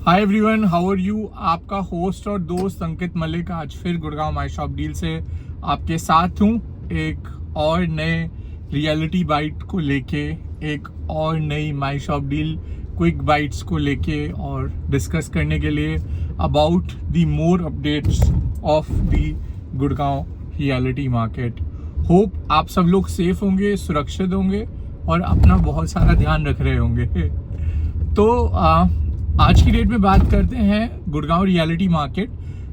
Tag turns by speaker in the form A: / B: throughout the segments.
A: Hi everyone, how are you. आपका host और दोस्त अंकित मलिक आज फिर गुड़गांव माई शॉप डील से आपके साथ हूँ, एक और नए रियलिटी बाइट को लेके, एक और नई my shop deal quick bytes को लेके और डिस्कस करने के लिए about the more updates of the Gurgaon reality market. Hope आप सब लोग सेफ होंगे, सुरक्षित होंगे और अपना बहुत सारा ध्यान रख रहे होंगे। तो आज की डेट में बात करते हैं Gurgaon reality market,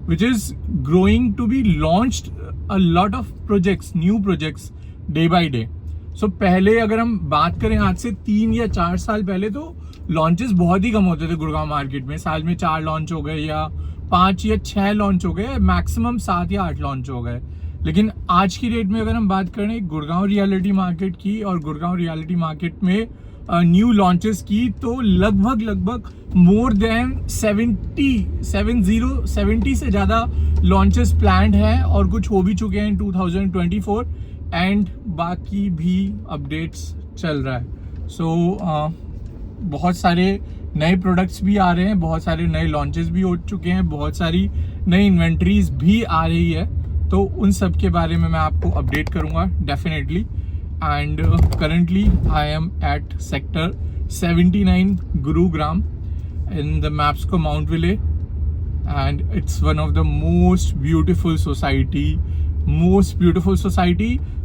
A: which is growing to be launched a lot of projects, new projects day by day. So पहले अगर हम बात करें आज से 3 या 4 साल पहले, तो लॉन्चेस बहुत ही कम होते थे गुड़गांव मार्केट में। साल में 4 लॉन्च हो गए या 5 या 6 लॉन्च हो गए, मैक्सिमम 7 या 8 लॉन्च हो गए। लेकिन आज की डेट में अगर हम बात करें गुड़गांव रियलिटी मार्केट की और गुड़गांव रियलिटी मार्केट में न्यू लॉन्चेस की, तो लगभग मोर देन 70 से ज़्यादा लॉन्चेस प्लान्ड है और कुछ हो भी चुके हैं इन 2024 एंड बाकी भी अपडेट्स चल रहा है। सो बहुत सारे नए प्रोडक्ट्स भी आ रहे हैं, बहुत सारे नए लॉन्चेस भी हो चुके हैं, बहुत सारी नई इन्वेंट्रीज भी आ रही है। तो उन सब के बारे में मैं आपको अपडेट करूँगा definitely. And currently I am at sector 79 Gurugram in the Mapsco Mount Villay, and it's one of the most beautiful society।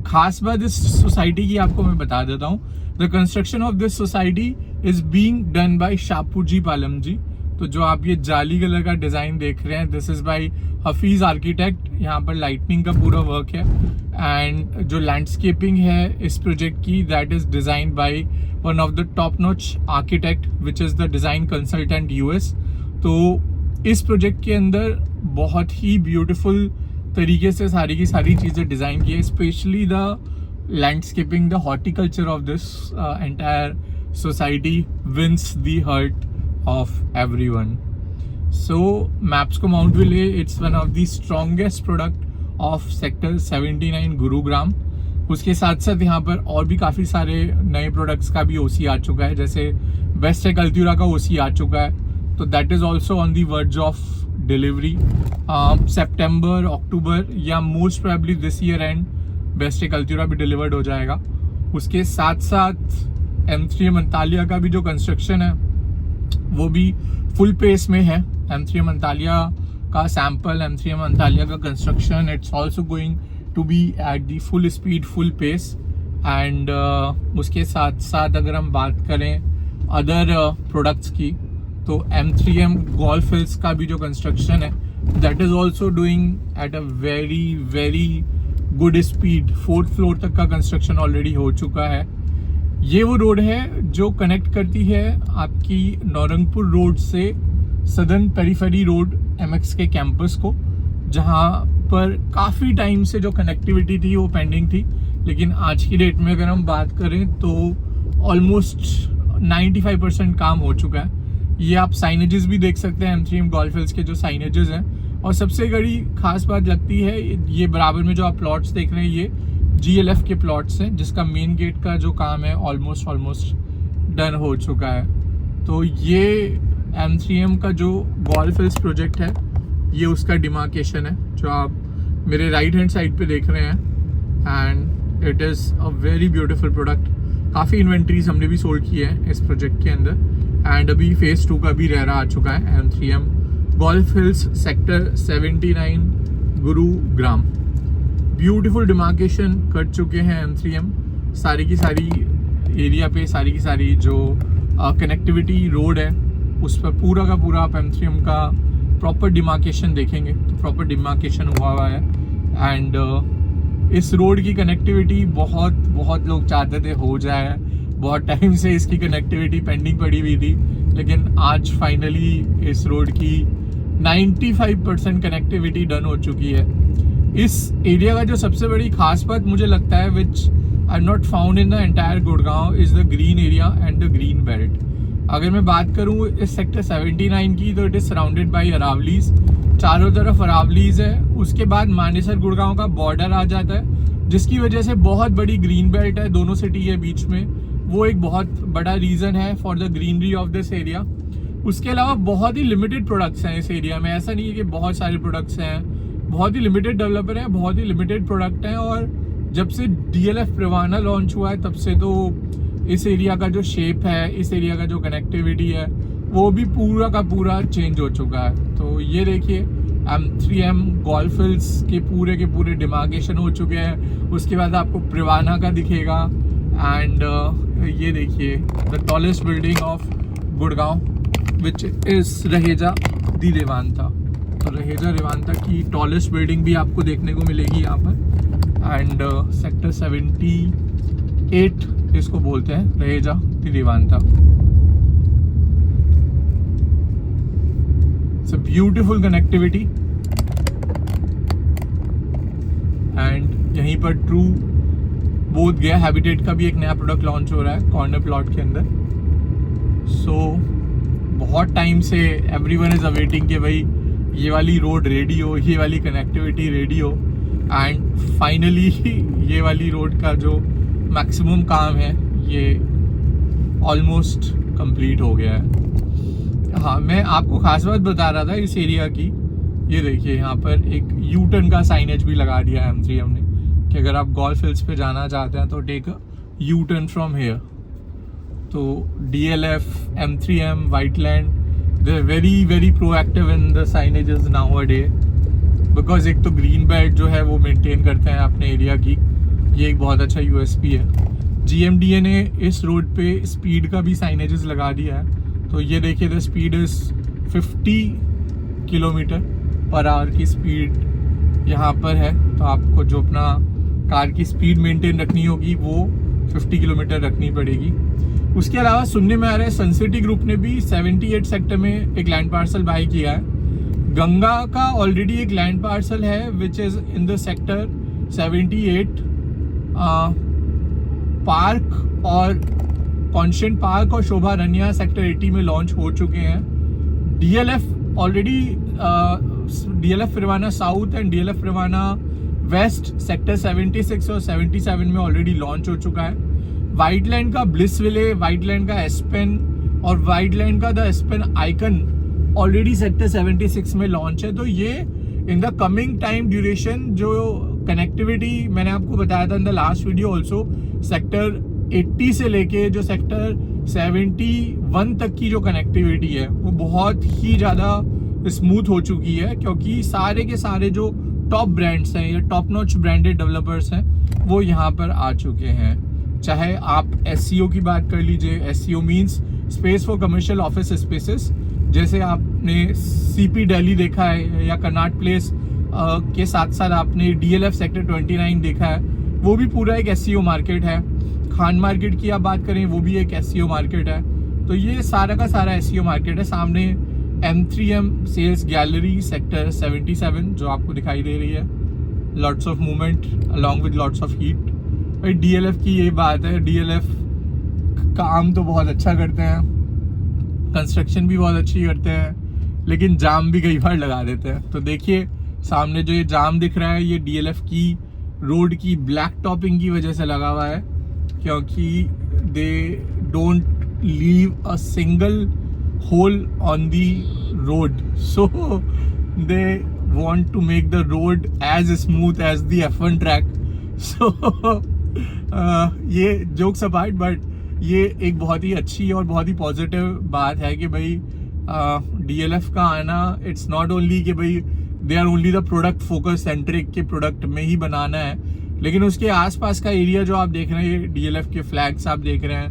A: खास बात इस सोसाइटी की आपको मैं बता देता हूँ। The construction of this society is being done by Shahpur Palam जी। तो जो आप ये जाली कलर का डिज़ाइन देख रहे हैं, this is by Hafeez architect. यहाँ पर लाइटनिंग का पूरा वर्क है एंड जो लैंडस्केपिंग है इस प्रोजेक्ट की, that is design by one of the top notch architect which is the design consultant US। तो इस प्रोजेक्ट के अंदर बहुत ही ब्यूटीफुल तरीके से सारी की सारी चीज़ें डिज़ाइन की है, specially the landscaping, the horticulture of this entire society wins the heart of everyone। So Mapsco Mount Villay, it's one of the strongest product of sector 79 Gurugram। उसके साथ साथ यहाँ पर और भी काफ़ी सारे नए प्रोडक्ट्स का भी OC आ चुका है, जैसे बेस्ट टेक अल्त्यूरा का OC आ चुका है। तो that is also on the verge of delivery. सितंबर, अक्टूबर या most probably this year end best tech Altura भी डिलीवर्ड हो जाएगा। उसके साथ साथ M3M अंतालिया का भी जो कंस्ट्रक्शन है वो भी फुल पेस में है। M3M अंतालिया का सैंपल, M3M अंतालिया का construction, it's also going to be at the full speed, full pace. And उसके साथ साथ अगर हम बात करें अदर प्रोडक्ट्स की, तो M3M गोल्फ हिल्स का भी जो कंस्ट्रक्शन है, that is also doing at a very good speed. 4th floor तक का कंस्ट्रक्शन ऑलरेडी हो चुका है। ये वो रोड है जो कनेक्ट करती है आपकी नौरंगपुर रोड से सदर्न पेरीफेरी रोड MX के कैंपस को, जहाँ पर काफ़ी टाइम से जो कनेक्टिविटी थी वो पेंडिंग थी। लेकिन आज की डेट में अगर हम बात करें तो ऑलमोस्ट 95% काम हो चुका है। ये आप साइनेजेस भी देख सकते हैं, M3M गोल्फ हिल्स के जो साइनेजेस हैं। और सबसे बड़ी खास बात लगती है, ये बराबर में जो आप प्लॉट्स देख रहे हैं, ये GLF के प्लॉट्स हैं, जिसका मेन गेट का जो काम है ऑलमोस्ट डन हो चुका है। तो ये M3M का जो गोल्फ हिल्स प्रोजेक्ट है, ये उसका डिमार्केशन है जो आप मेरे राइट हैंड साइड पे देख रहे हैं। And it is a very beautiful product. काफ़ी इन्वेंट्रीज हमने भी सोल्ड की है इस प्रोजेक्ट के अंदर एंड अभी फेज़ 2 का भी रेरा आ चुका है। M3M golf hills sector 79 Gurugram, beautiful demarcation कर चुके हैं M3M। सारी की सारी एरिया पे सारी की सारी जो कनेक्टिविटी रोड है उस पर पूरा का पूरा आप M3M का प्रॉपर डिमार्केशन देखेंगे तो प्रॉपर डिमार्केशन हुआ है। एंड इस रोड की कनेक्टिविटी बहुत लोग चाहते थे हो जाए, बहुत टाइम से इसकी कनेक्टिविटी पेंडिंग पड़ी हुई थी, लेकिन आज फाइनली इस रोड की 95% कनेक्टिविटी डन हो चुकी है। इस एरिया का जो सबसे बड़ी खास बात मुझे लगता है, which I not found in the entire Gurgaon, is the green area and the green belt. अगर मैं बात करूँ इस सेक्टर 79 की, तो it is surrounded by Aravalis, चारों तरफ अरावलीज है। उसके बाद मानेसर गुड़गांव का बॉर्डर आ जाता है, जिसकी वजह से बहुत बड़ी ग्रीन बेल्ट है दोनों सिटी के बीच में। वो एक बहुत बड़ा रीज़न है for the greenery of this area. उसके अलावा बहुत ही लिमिटेड प्रोडक्ट्स हैं इस एरिया में, ऐसा नहीं है कि बहुत सारे प्रोडक्ट्स हैं, बहुत ही लिमिटेड डेवलपर हैं, बहुत ही लिमिटेड प्रोडक्ट हैं। और जब से DLF प्रिवाना लॉन्च हुआ है तब से तो इस एरिया का जो शेप है, इस एरिया का जो कनेक्टिविटी है, वो भी पूरा का पूरा चेंज हो चुका है। तो ये देखिए M3M गोल्फ हिल्स के पूरे डिमार्केशन हो चुके हैं। उसके बाद आपको प्रिवाना का दिखेगा। एंड ये देखिए the tallest building of Gurgaon which is Raheja the Revanta. तो रहेजा रेवांता की टॉलेस्ट बिल्डिंग भी आपको देखने को मिलेगी यहाँ पर। एंड सेक्टर 78 इसको बोलते हैं, Raheja the Revanta. It's a beautiful connectivity. And यहीं पर ट्रू बोध गया हैबिटेट का भी एक नया प्रोडक्ट लॉन्च हो रहा है कॉर्नर प्लॉट के अंदर। सो बहुत टाइम से एवरीवन इज अवेटिंग कि भाई ये वाली रोड रेडी हो, ये वाली कनेक्टिविटी रेडी हो। एंड फाइनली ये वाली रोड का जो मैक्सिमम काम है ये ऑलमोस्ट कंप्लीट हो गया है। हाँ, मैं आपको खास बात बता रहा था इस एरिया की। ये देखिए यहाँ पर एक यू टर्न का साइनेज भी लगा दिया है M3M ने कि अगर आप गोल्फ हिल्स पे जाना चाहते हैं तो take U turn from here. तो DLF, M3M, Whiteland, they're very proactive in the signages nowadays, because एक तो ग्रीन बेल्ट जो है वो मेंटेन करते हैं अपने एरिया की, ये एक बहुत अच्छा USP है। GMDA ने इस रोड पे स्पीड का भी साइनेजेस लगा दिया है। तो ये देखिए द स्पीड इज 50 km/h की स्पीड यहाँ पर है। तो आपको जो अपना कार की स्पीड मेंटेन रखनी होगी वो 50 किलोमीटर रखनी पड़ेगी। उसके अलावा सुनने में आ रहा है सन सिटी ग्रुप ने भी 78 सेक्टर में एक लैंड पार्सल बाय किया है। गंगा का ऑलरेडी एक लैंड पार्सल है which is in the sector 78। Park और कॉन्स्टेंट पार्क और शोभा रनिया सेक्टर 80 में लॉन्च हो चुके हैं। DLF already DLF Privana South and DLF Privana West sector 76 और 77 में ऑलरेडी लॉन्च हो चुका है। वाइटलैंड का ब्लिसविले, वाइटलैंड का एस्पेन और वाइटलैंड का the aspen icon already sector 76 में लॉन्च है। तो ये in the coming time duration जो कनेक्टिविटी मैंने आपको बताया था in the last video also, sector 80 से लेके जो सेक्टर 71 तक की जो कनेक्टिविटी है वो बहुत ही ज़्यादा स्मूथ हो चुकी है, क्योंकि सारे के सारे जो टॉप ब्रांड्स हैं या टॉप नॉच ब्रांडेड डेवलपर्स हैं वो यहाँ पर आ चुके हैं। चाहे आप SEO की बात कर लीजिए, SEO means space for commercial office spaces, जैसे आपने CP दिल्ली देखा है या कनाट प्लेस के साथ साथ आपने DLF सेक्टर 29 देखा है, वो भी पूरा एक SEO मार्केट है। खान मार्केट की आप बात करें वो भी एक SEO मार्केट है। तो ये सारा का सारा SEO मार्केट है। सामने M3M सेल्स गैलरी सेक्टर 77 जो आपको दिखाई दे रही है, lots of movement along with lots of heat. भाई DLF की ये बात है, DLF काम तो बहुत अच्छा करते हैं, कंस्ट्रक्शन भी बहुत अच्छी करते हैं, लेकिन जाम भी कई बार लगा देते हैं। तो देखिए सामने जो ये जाम दिख रहा है ये DLF की रोड की ब्लैक टॉपिंग की वजह से लगा हुआ है, क्योंकि they don't leave a single hole on the road, so they want to make the road as smooth as the F1 track. So ये जोक्स अपार्ट, बट ये एक बहुत ही अच्छी और बहुत ही पॉजिटिव बात है कि भाई DLF का आना, इट्स नॉट ओनली कि भाई they are only the product focus centric के प्रोडक्ट में ही बनाना है, लेकिन उसके आसपास का एरिया जो आप देख रहे हैं, DLF के फ्लैग्स आप देख रहे हैं,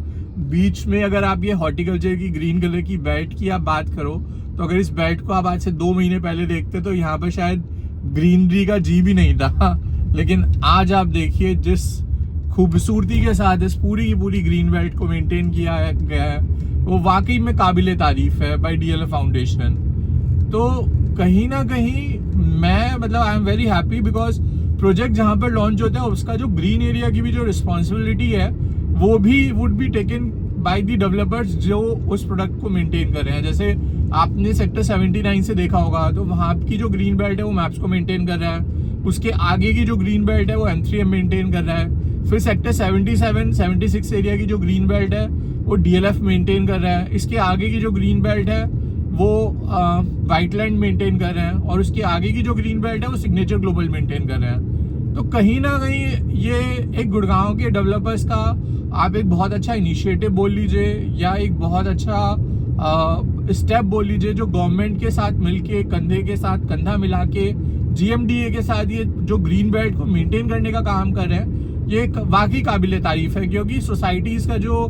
A: बीच में अगर आप ये हॉर्टिकल्चर की ग्रीन कलर की बेल्ट की आप बात करो, तो अगर इस बेल्ट को आप आज से 2 महीने पहले देखते तो यहाँ पर शायद ग्रीनरी का जी भी नहीं था, लेकिन आज आप देखिए जिस खूबसूरती के साथ इस पूरी की पूरी ग्रीन बेल्ट को मेंटेन किया गया है वो वाकई में काबिले तारीफ है बाय DLF फाउंडेशन। तो कहीं ना कहीं मैं मतलब I am very happy, because project जहाँ पर लॉन्च होता है उसका जो ग्रीन एरिया की भी जो रिस्पॉन्सिबिलिटी है वो भी would be taken by the developers जो उस प्रोडक्ट को मेंटेन कर रहे हैं। जैसे आपने सेक्टर 79 से देखा होगा तो वहाँ की जो ग्रीन बेल्ट है वो मैप्स को मेंटेन कर रहा है, उसके आगे की जो ग्रीन बेल्ट है वो M3M मेंटेन कर रहा है, फिर सेक्टर 76 एरिया की जो ग्रीन बेल्ट है वो DLF मेंटेन कर रहा है, इसके आगे की जो ग्रीन बेल्ट है वो वाइट लैंड मेंटेन कर रहे हैं, और उसके आगे की जो ग्रीन बेल्ट है वो सिग्नेचर ग्लोबल मेंटेन कर रहे हैं। तो कहीं ना कहीं ये एक गुड़गांव के डेवलपर्स का आप एक बहुत अच्छा इनिशिएटिव बोल लीजिए, या एक बहुत अच्छा स्टेप बोल लीजिए, जो गवर्नमेंट के साथ मिलके कंधे के साथ कंधा मिला के GMDA के साथ ये जो ग्रीन बेल्ट को मेंटेन करने का काम कर रहे हैं, ये वाकई काबिल तारीफ है। क्योंकि सोसाइटीज़ का जो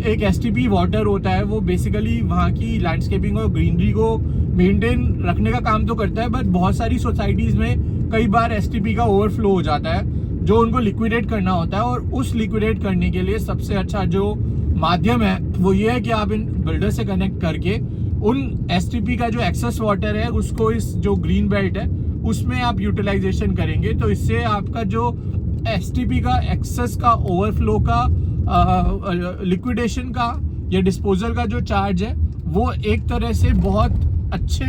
A: एक STP वाटर होता है वो बेसिकली वहाँ की लैंडस्केपिंग और ग्रीनरी को मेंटेन रखने का काम तो करता है, बट बहुत सारी सोसाइटीज़ में कई बार STP का ओवरफ्लो हो जाता है जो उनको लिक्विडेट करना होता है। और उस लिक्विडेट करने के लिए सबसे अच्छा जो माध्यम है वो ये है कि आप इन बिल्डर से कनेक्ट करके उन STP का जो एक्सेस वाटर है उसको इस जो ग्रीन बेल्ट है उसमें आप यूटिलाइजेशन करेंगे। तो इससे आपका जो STP का एक्सेस का ओवरफ्लो का लिक्विडेशन का या डिस्पोजल का जो चार्ज है वो एक तरह से बहुत अच्छे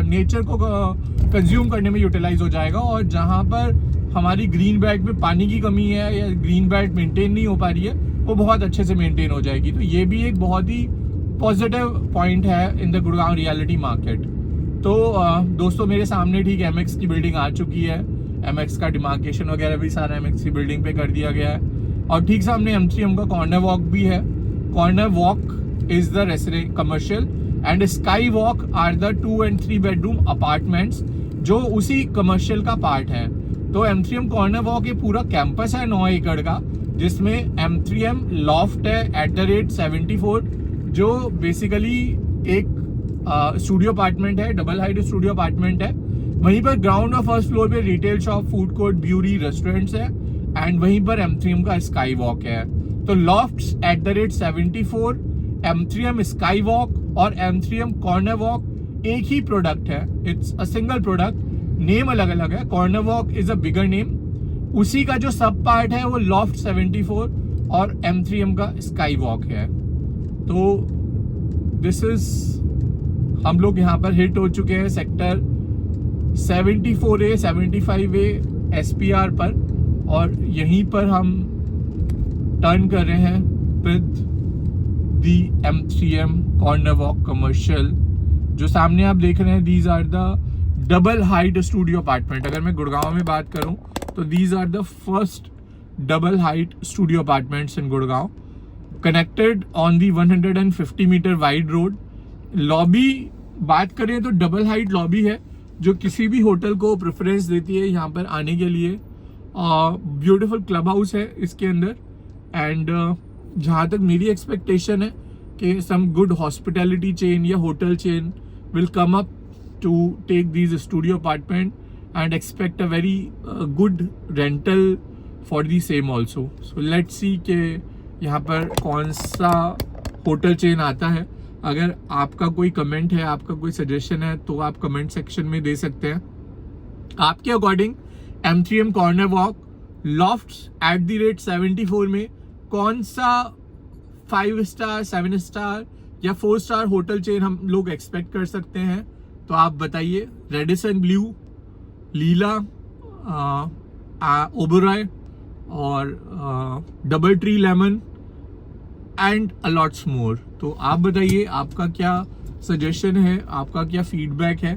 A: नेचर को कंज्यूम करने में यूटिलाइज हो जाएगा। और जहाँ पर हमारी ग्रीन बेल्ट में पानी की कमी है या ग्रीन बेल्ट मेंटेन नहीं हो पा रही है वो बहुत अच्छे से मेंटेन हो जाएगी। तो ये भी एक बहुत ही पॉजिटिव पॉइंट है in the Gurgaon reality market. तो दोस्तों मेरे सामने ठीक MX की बिल्डिंग आ चुकी है। MX का डिमार्केशन वगैरह भी सारा MX की बिल्डिंग पे कर दिया गया है, और ठीक सामने M3M का कॉर्नर वॉक भी है। Corner walk is the resident commercial and sky walk are the 2 and 3 bedroom apartments जो उसी कमर्शियल का पार्ट है। तो M3M कॉर्नर वॉक ये पूरा कैंपस है 9 एकड़ का, जिसमें M3M लॉफ्ट है @74 जो बेसिकली एक स्टूडियो अपार्टमेंट है, डबल हाइट स्टूडियो अपार्टमेंट है। वहीं पर ग्राउंड और फर्स्ट फ्लोर पे retail shop, food court, bury, restaurants है, एंड वहीं पर M3M का स्काई वॉक है। तो लॉफ्ट्स @74, M3M स्काई वॉक और M3M कॉर्नर वॉक एक ही प्रोडक्ट है। It's a single product, name अलग अलग है। Corner walk is a bigger name, उसी का जो सब पार्ट है वो लॉफ्ट 74 और M3M का स्काई वॉक है। तो दिस इज, हम लोग यहाँ पर हिट हो चुके हैं सेक्टर 74A 75A SPR पर, और यहीं पर हम टर्न कर रहे हैं with the M3M corner walk commercial. जो सामने आप देख रहे हैं these are the double height studio apartment. अगर मैं गुड़गांव में बात करूं तो these are the first double height studio apartments in Gurgaon, connected on the 150 metre wide road. Lobby बात करें तो डबल हाइट लॉबी है जो किसी भी होटल को प्रेफरेंस देती है यहाँ पर आने के लिए। ब्यूटीफुल क्लब हाउस है इसके अंदर, एंड जहाँ तक मेरी एक्सपेक्टेशन है कि सम गुड हॉस्पिटैलिटी चेन या hotel chain will come up to take these studio apartment and expect a very good rental for the same also. So let's see कि यहाँ पर कौन सा होटल चेन आता है। अगर आपका कोई कमेंट है, आपका कोई सजेशन है तो आप कमेंट सेक्शन में दे सकते हैं। आपके according M3M corner walk lofts @74 में कौन सा 5 स्टार, 7 स्टार या 4 स्टार होटल चेन हम लोग एक्सपेक्ट कर सकते हैं? तो आप बताइए। रेडिसन ब्लू, लीला, ओबरॉय और double tree lemon and a lots more. तो आप बताइए आपका क्या सजेशन है, आपका क्या फीडबैक है,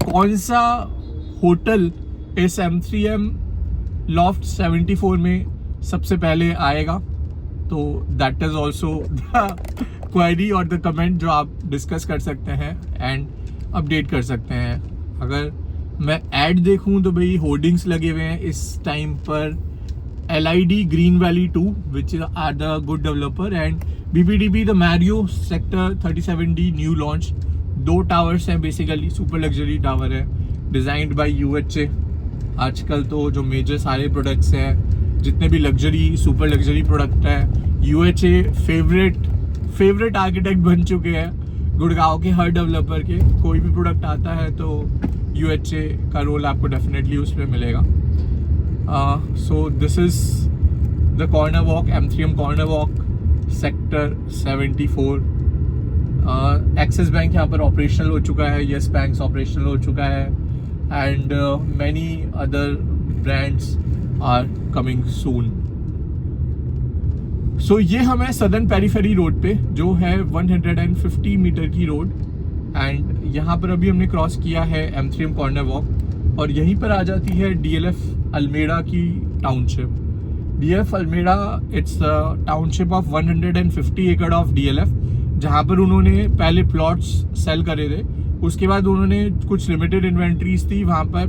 A: कौन सा होटल इस M3M लॉफ्ट 74 में सबसे पहले आएगा? तो that is also the query और द कमेंट जो आप डिस्कस कर सकते हैं एंड अपडेट कर सकते हैं। अगर मैं ऐड देखूं तो भाई होर्डिंग्स लगे हुए हैं इस टाइम पर LID green valley 2 which are the good developer and BBDB the Mario sector 37D new launch। 2 towers हैं बेसिकली, सुपर लग्जरी टावर है डिजाइंड बाय UHA। आजकल तो जो मेजर सारे प्रोडक्ट्स हैं, जितने भी लग्जरी सुपर लग्जरी प्रोडक्ट हैं, UHA फेवरेट आर्किटेक्ट बन चुके हैं गुड़गांव के हर डेवलपर के। कोई भी प्रोडक्ट आता है तो UHA का रोल आपको डेफिनेटली उसमें मिलेगा। So this is the corner walk, M3M corner walk sector 74। Axis bank यहाँ पर ऑपरेशनल हो चुका है, येस बैंक ऑपरेशनल हो चुका है, and many other brands are coming soon. So ये हमें सदर्न पेरीफेरी रोड पे जो है 150 मीटर की रोड, एंड यहाँ पर अभी हमने क्रॉस किया है M3M कॉर्नर वॉक और यहीं पर आ जाती है DLF अल्मेड़ा की township. DLF Alameda it's township of 150 एकड़ ऑफ DLF, जहाँ पर उन्होंने पहले प्लॉट्स सेल करे थे, उसके बाद उन्होंने कुछ लिमिटेड इन्वेंट्रीज थी वहाँ पर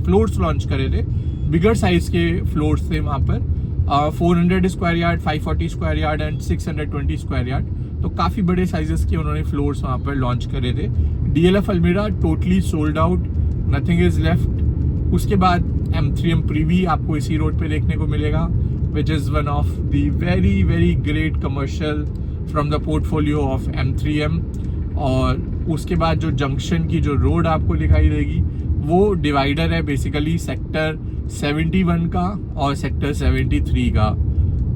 A: फ्लोर्स लॉन्च करे थे, बिगर साइज के फ्लोर्स थे वहाँ पर 400 square yard, 540 square yard and 620 square yard, तो काफ़ी बड़े साइजेस के उन्होंने फ्लोर्स वहाँ पर लॉन्च करे थे। DLF Alameda totally sold out, nothing is left. उसके बाद M3M प्रीवी आपको इसी रोड पे देखने को मिलेगा, which is one of the very very great commercial from the portfolio of M3M। और उसके बाद जो जंक्शन की जो रोड आपको दिखाई देगी वो डिवाइडर है बेसिकली सेक्टर 71 का और सेक्टर 73 का।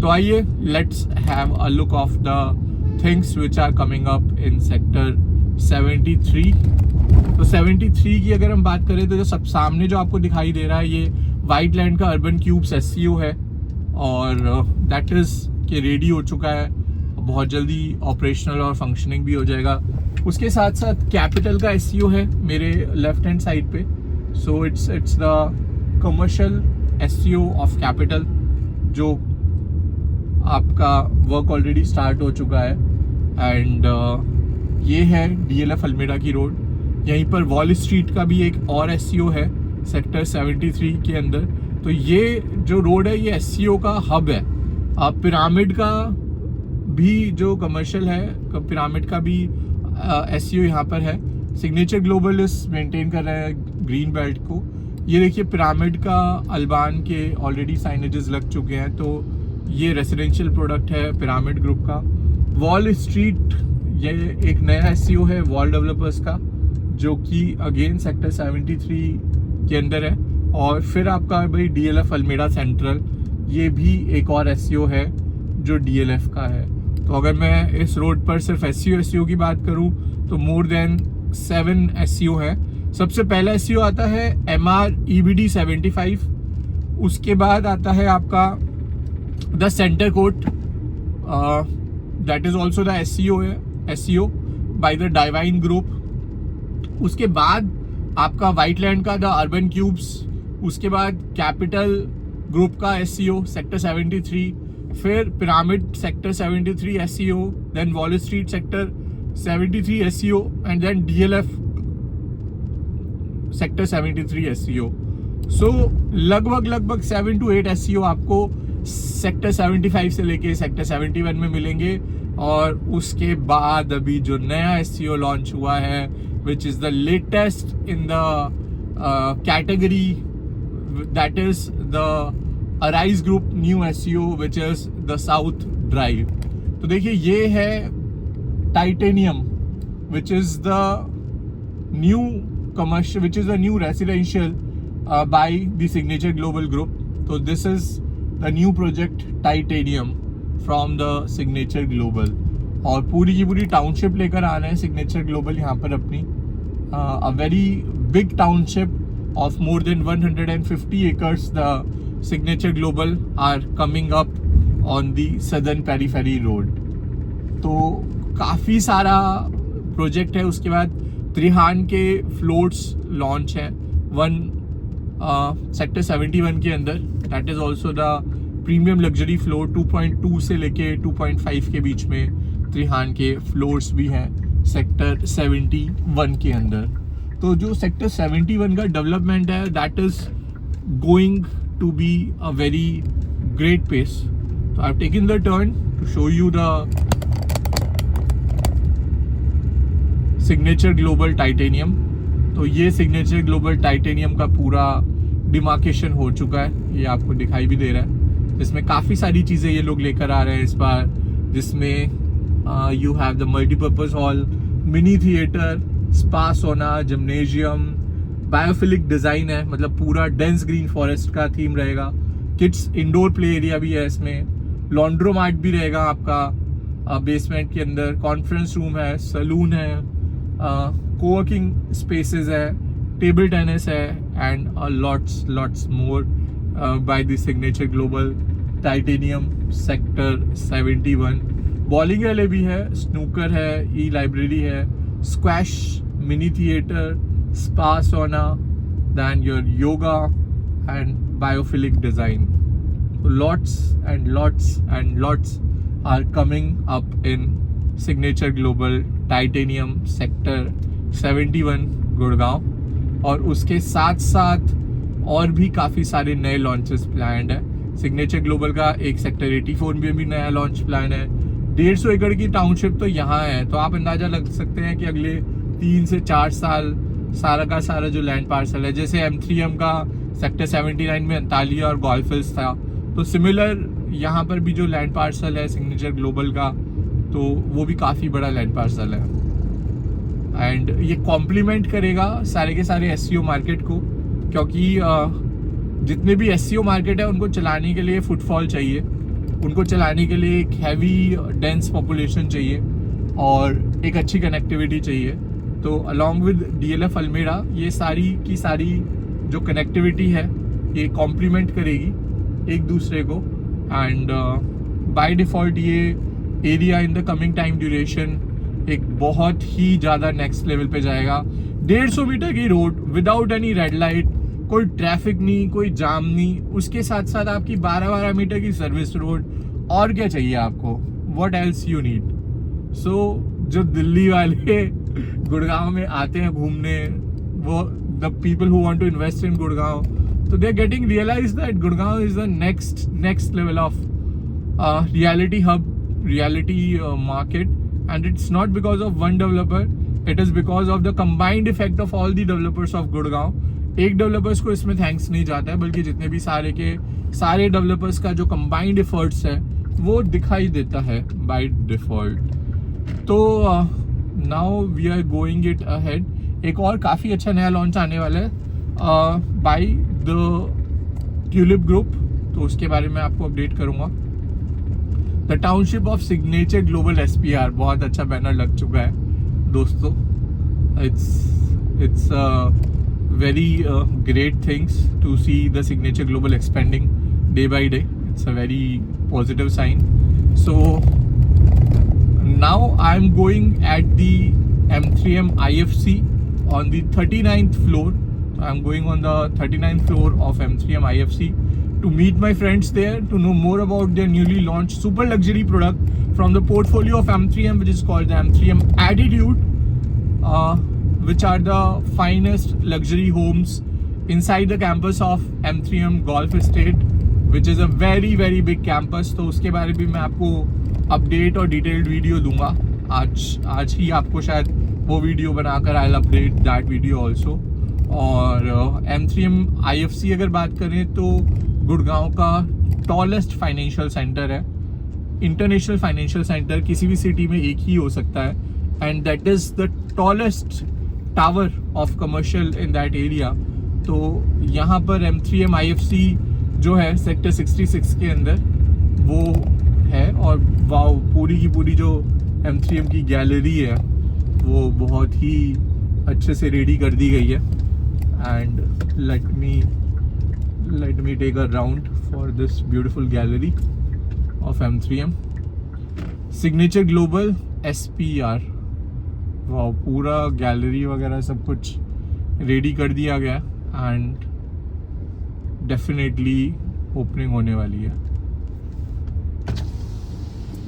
A: तो आइए let's have a look of the things which are coming up in sector 73। तो 73 की अगर हम बात करें तो जो सब सामने जो आपको दिखाई दे रहा है ये वाइट लैंड का अर्बन क्यूब्स SCO है और दैट इज़ कि रेडी हो चुका है, बहुत जल्दी ऑपरेशनल और फंक्शनिंग भी हो जाएगा। उसके साथ साथ कैपिटल का SCO है मेरे लेफ्ट हैंड साइड पे, so it's the commercial SCO of capital, जो आपका वर्क ऑलरेडी स्टार्ट हो चुका है। एंड ये है DLF अल्मेड़ा की रोड। यहीं पर वॉल स्ट्रीट का भी एक और SCO है सेक्टर 73 के अंदर। तो ये जो रोड है ये SCO का हब है। पिरामिड का भी जो कमर्शियल है, पिरामिड का भी SCO यहाँ पर है। सिग्नेचर ग्लोबल इस मेंटेन कर रहा है ग्रीन बेल्ट को। ये देखिए पिरामिड का अल्बान के ऑलरेडी साइनेजेस लग चुके हैं, तो ये रेसिडेंशियल प्रोडक्ट है पिरामिड ग्रुप का। वॉल स्ट्रीट ये एक नया SCO है वॉल डेवलपर्स का, जो कि अगेन सेक्टर 73 के अंदर है। और फिर आपका भाई DLF अल्मेड़ा सेंट्रल, ये भी एक और SCO है जो DLF का है। तो अगर मैं इस रोड पर सिर्फ SCO की बात करूं तो मोर देन 7 SCO है। सबसे पहला SCO आता है MR EBD 75, उसके बाद आता है आपका the centre court, that is also the SCO by the divine group. उसके बाद आपका वाइट लैंड का द अर्बन क्यूब्स, उसके बाद कैपिटल ग्रुप का SCO सेक्टर 73, फिर pyramid sector 73 SCO, then wall street sector 73 SCO and then DLF sector 73 SCO। So लगभग 7 to 8 SCO आपको सेक्टर 75 से लेके सेक्टर 71 में मिलेंगे। और उसके बाद अभी जो नया SCO लॉन्च हुआ है, which is the latest in the category, that is the arise group new SCO which is the south drive. तो देखिए ये है titanium which is the new commercial, which is a new residential by the Signature Global Group. So this is the new project Titanium from the Signature Global, और पूरी की पूरी township लेकर आ रहे हैं Signature Global यहाँ पर अपनी। a very big township of more than 150 acres the Signature Global are coming up on the Southern Periphery Road। तो काफ़ी सारा प्रोजेक्ट है। उसके बाद त्रिहान के फ्लोट्स लॉन्च है सेक्टर 71 के अंदर, that is also the premium luxury floor 2.2 से लेके 2.5 के बीच में त्रिहान के फ्लोर्स भी हैं सेक्टर 71 के अंदर। तो जो सेक्टर 71 का डेवलपमेंट है that is going to be a very great pace. तो I have taken the turn to show you the signature global titanium. तो ये सिग्नेचर ग्लोबल टाइटेनियम का पूरा डिमार्केशन हो चुका है, ये आपको दिखाई भी दे रहा है। जिसमें काफ़ी सारी चीज़ें ये लोग लेकर आ रहे हैं इस बार, जिसमें you have the multipurpose hall, mini theatre, spa सोना, जिम्नेजियम, बायोफिलिक डिज़ाइन है, मतलब पूरा डेंस ग्रीन फॉरेस्ट का थीम रहेगा। किड्स इंडोर प्ले एरिया भी है इसमें, लॉन्ड्रोमार्ट भी रहेगा आपका बेसमेंट के अंदर, कॉन्फ्रेंस रूम है, सलून है, कोवर्किंग स्पेसेस है, टेबल टेनिस है and lots more by the signature global titanium sector 71। Bowling एले भी है, स्नूकर है, ई लाइब्रेरी है squash, mini theater, spa, sauna, then your yoga and biophilic design. Lots and lots and lots are coming up in Signature Global Titanium Sector 71 Gurgaon, और उसके साथ साथ और भी काफ़ी सारे नए लॉन्चेस प्लान्ड है। सिग्नेचर ग्लोबल का एक सेक्टर 84 में भी नया लॉन्च प्लान है। 150 एकड़ की टाउनशिप तो यहाँ है, तो आप अंदाज़ा लग सकते हैं कि अगले 3 से 4 साल सारा का सारा जो लैंड पार्सल है, जैसे M3M का सेक्टर 79 में अंतालिया और गोल्फ हिल्स था, तो सिमिलर यहाँ पर भी जो लैंड पार्सल है सिग्नेचर ग्लोबल का, तो वो भी काफ़ी बड़ा लैंड पार्सल है। एंड ये कॉम्प्लीमेंट करेगा सारे के सारे SEO मार्केट को, क्योंकि जितने भी SEO मार्केट है उनको चलाने के लिए फुटफॉल चाहिए, उनको चलाने के लिए एक हैवी डेंस पॉपुलेशन चाहिए और एक अच्छी कनेक्टिविटी चाहिए। तो अलॉन्ग विद DLF अल्मेड़ा ये सारी की सारी जो कनेक्टिविटी है ये कॉम्प्लीमेंट करेगी एक दूसरे को, एंड बाय डिफ़ॉल्ट ये area in the coming time duration एक बहुत ही ज़्यादा नेक्स्ट लेवल पे जाएगा। 150 मीटर की road without any red light, कोई ट्रैफिक नहीं, कोई जाम नहीं, उसके साथ साथ आपकी 12-12 मीटर की सर्विस रोड, और क्या चाहिए आपको? What else you need? So जो दिल्ली वाले गुड़गांव में आते हैं घूमने, वो the people who want to invest in Gurgaon, तो they are getting realise that Gurgaon is the next level of reality hub, reality market, and it's not because of one developer, it is because of the combined effect of all the developers of Gurgaon. एक developers को इसमें thanks नहीं जाता है, बल्कि जितने भी सारे डेवलपर्स का जो कंबाइंड एफर्ट्स है वो दिखाई देता है बाय डिफ़ॉल्ट। तो now we are going it ahead. एक और काफ़ी अच्छा नया लॉन्च आने वाला है बाय द ट्यूलिप ग्रुप, तो उसके बारे में आपको अपडेट करूँगा। The township of signature Global SPR, बहुत अच्छा बैनर लग चुका है दोस्तों। It's very great things to see the Signature Global expanding day by day. It's a very positive sign. So now I'm going at the M3M IFC on the 39th floor. So I'm going on the 39th floor of M3M IFC to meet my friends there, to know more about their newly launched super luxury product from the portfolio of M3M, which is called the M3M Attitude, which are the finest luxury homes inside the campus of M3M Golf Estate, which is a very very big campus. तो उसके बारे में मैं आपको update और detailed video दूंगा। आज ही आपको शायद वो वीडियो बनाकर I will update that video also. और M3M IFC अगर बात करें तो गुड़गांव का टॉलेस्ट फाइनेंशियल सेंटर है। इंटरनेशनल फाइनेंशियल सेंटर किसी भी सिटी में एक ही हो सकता है, and that is the tallest tower of commercial in that area. तो यहाँ पर M3M IFC जो है सेक्टर 66 के अंदर वो है, और वाओ पूरी की पूरी जो M3M की गैलरी है वो बहुत ही अच्छे से रेडी कर दी गई है। And let me take a round for this beautiful gallery of M3M Signature Global SPR। वाह, पूरा गैलरी वगैरह सब कुछ रेडी कर दिया गया एंड डेफिनेटली ओपनिंग होने वाली है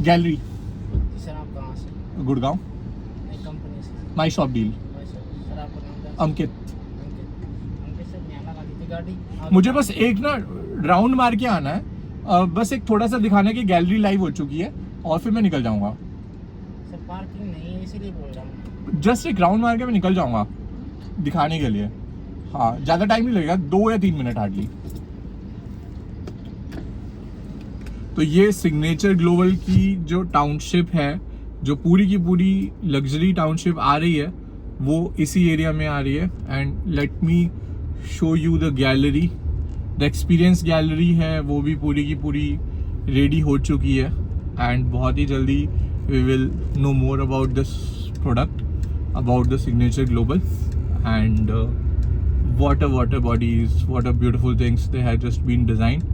A: गैलरी।
B: सर आप कहाँ से?
A: गुड़गांव,
B: कंपनी से।
A: My shop deal.
B: सर आपका नाम क्या?
A: अंकित।
B: अंकित सर, मैं लगा दी थी गाड़ी।
A: मुझे बस एक ना राउंड मार के आना है, बस एक थोड़ा सा दिखाना है कि गैलरी लाइव हो चुकी है और फिर मैं निकल जाऊंगा।
B: सर पार्किंग नहीं है इसीलिए बोल रहा हूँ।
A: जस्ट एक राउंड मार के मैं निकल जाऊंगा दिखाने के लिए। हाँ, ज़्यादा टाइम नहीं लगेगा, 2 या 3 मिनट हार्डली। तो ये सिग्नेचर ग्लोबल की जो टाउनशिप है, जो पूरी की पूरी लग्जरी टाउनशिप आ रही है, वो इसी एरिया में आ रही है। And let me show you the gallery. The experience gallery है वो भी पूरी की पूरी रेडी हो चुकी है, एंड बहुत ही जल्दी we will know more about this product, about the Signature Global, and water bodies, what a beautiful things they have just been designed.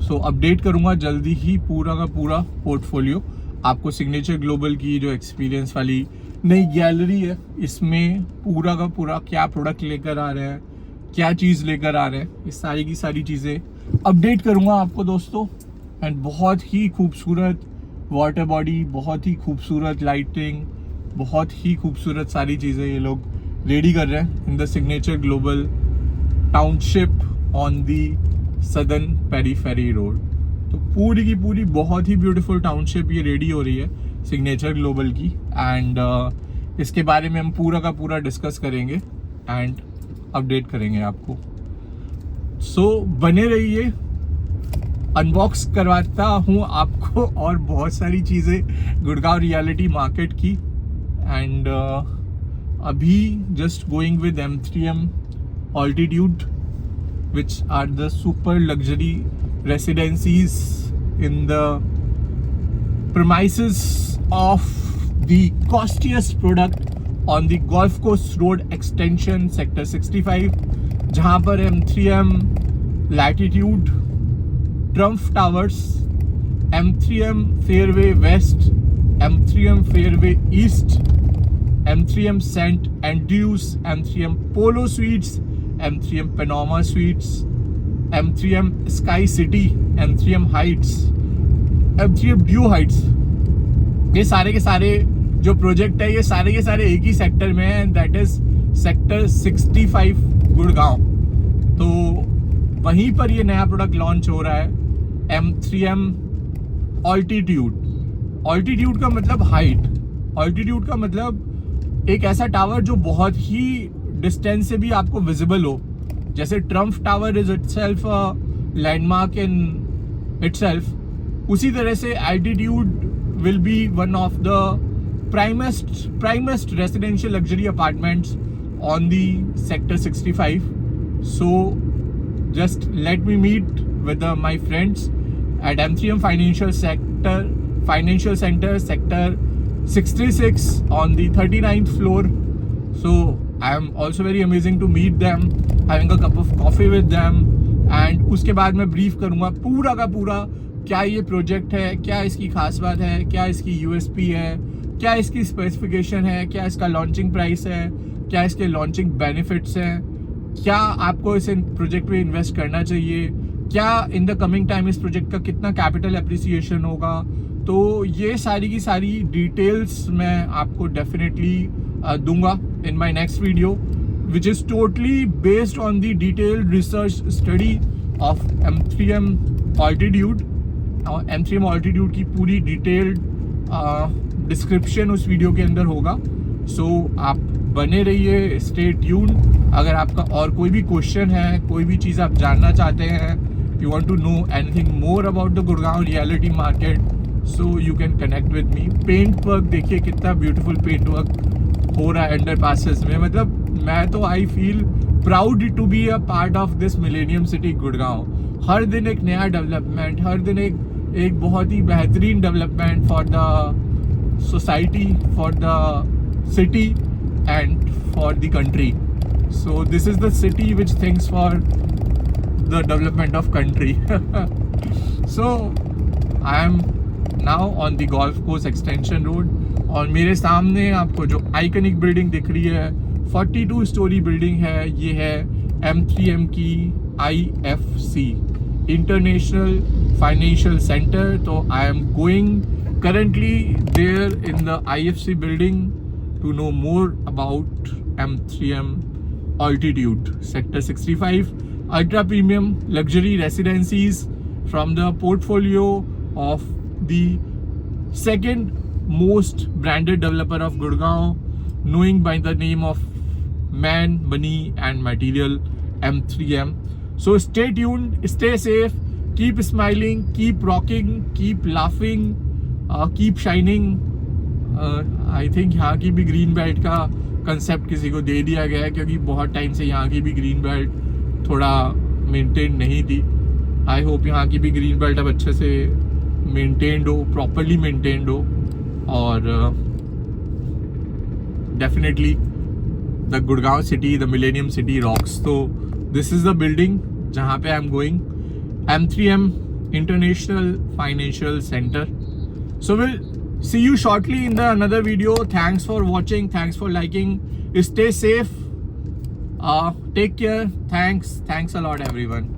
A: So update करूँगा जल्दी ही पूरा का पूरा पोर्टफोलियो आपको। सिग्नेचर ग्लोबल की जो एक्सपीरियंस वाली नई गैलरी है, इसमें पूरा का पूरा क्या प्रोडक्ट लेकर आ रहे हैं, क्या चीज़ लेकर आ रहे हैं, ये सारी की सारी चीज़ें अपडेट करूँगा आपको दोस्तों। एंड बहुत ही खूबसूरत वाटर बॉडी, बहुत ही खूबसूरत लाइटिंग, बहुत ही खूबसूरत सारी चीज़ें ये लोग रेडी कर रहे हैं in the signature global township on the southern periphery road. तो पूरी की पूरी बहुत ही ब्यूटीफुल टाउनशिप ये रेडी हो रही है सिग्नेचर ग्लोबल की। एंड इसके बारे में हम पूरा का पूरा डिस्कस करेंगे एंड अपडेट करेंगे आपको। सो बने रहिए, अनबॉक्स करवाता हूँ आपको और बहुत सारी चीज़ें गुड़गांव रियलिटी मार्केट की। एंड अभी just going with M3M Altitude, which are the super luxury residencies in the premises of the costliest product on the Golf Course Road Extension Sector 65, जहाँ पर M3M Latitude, Trump Towers, M3M Fairway West, M3M Fairway East, M3M St. Andrews, M3M Polo Suites, M3M Panama Suites, M3M Sky City, M3M Heights, M3M Dew Heights, ये सारे के सारे जो project है ये सारे के सारे एक ही सेक्टर में है, दैट इज सेक्टर 65 गुड़गांव। तो वहीं पर ये नया प्रोडक्ट लॉन्च हो रहा है, M3M Altitude। ऑल्टीट्यूड का मतलब हाइट, ऑल्टीट्यूड का मतलब एक ऐसा टावर जो बहुत ही डिस्टेंस से भी आपको विजिबल हो। जैसे Trump tower is itself a landmark in itself, उसी तरह से Altitude will be one of the primest residential luxury apartments on the sector 65। So just let me meet with my friends at M3M Financial Center Sector 66 on the 39th floor. So I am also very amazing to meet them, having a cup of coffee with them, and उसके बाद मैं brief करूँगा पूरा का पूरा क्या ये project है, क्या इसकी खास बात है, क्या इसकी USP है, क्या इसकी स्पेसिफिकेशन है, क्या इसका लॉन्चिंग प्राइस है, क्या इसके लॉन्चिंग बेनिफिट्स हैं, क्या आपको इस प्रोजेक्ट में इन्वेस्ट करना चाहिए, क्या इन द कमिंग टाइम इस प्रोजेक्ट का कितना कैपिटल एप्रिसिएशन होगा। तो ये सारी की सारी डिटेल्स मैं आपको डेफिनेटली दूंगा in my next video, which is totally based on the detailed research study of M3M Altitude। M3M Altitude की पूरी डिटेल्ड डिस्क्रिप्शन उस वीडियो के अंदर होगा। सो आप बने रहिए, स्टे ट्यून। अगर आपका और कोई भी क्वेश्चन है, कोई भी चीज़ आप जानना चाहते हैं, you want to know anything more about the Gurgaon reality market, so you can connect with me। Paint work देखिए कितना ब्यूटीफुल पेंट वर्क हो रहा है अंडर पासेस में, मतलब मैं तो I feel proud to be a part of this millennium city Gurgaon. हर दिन एक नया डेवलपमेंट, हर दिन एक बहुत ही बेहतरीन development for the society, for the city and for the country. So this is the city which thinks for the development of country। So I am now on the Golf Course Extension Road, और मेरे सामने आपको जो iconic building दिख रही है 42 story building है, ये है M3M की IFC, इंटरनेशनल फाइनेंशियल सेंटर। तो I am going currently there in the IFC building to know more about M3M Altitude Sector 65 ultra premium luxury residencies from the portfolio of the second most branded developer of Gurgaon, knowing by the name of Man, Money and Material, M3M। So stay tuned, stay safe, keep smiling, keep rocking, keep laughing, keep shining। I think यहाँ की भी green belt का concept किसी को दे दिया गया है, क्योंकि बहुत टाइम से यहाँ की भी ग्रीन बेल्ट थोड़ा मेंटेन नहीं थी। आई होप यहाँ की भी ग्रीन बेल्ट अब अच्छे से मेंटेन्ड हो, प्रॉपरली मेंटेन्ड हो, और definitely the Gurgaon city, the millennium city rocks. तो दिस इज़ द बिल्डिंग जहाँ पे आई am going, M3M international financial centre. So will See you shortly in the another video. Thanks for watching. Thanks for liking. Stay safe. Take care. Thanks a lot, everyone.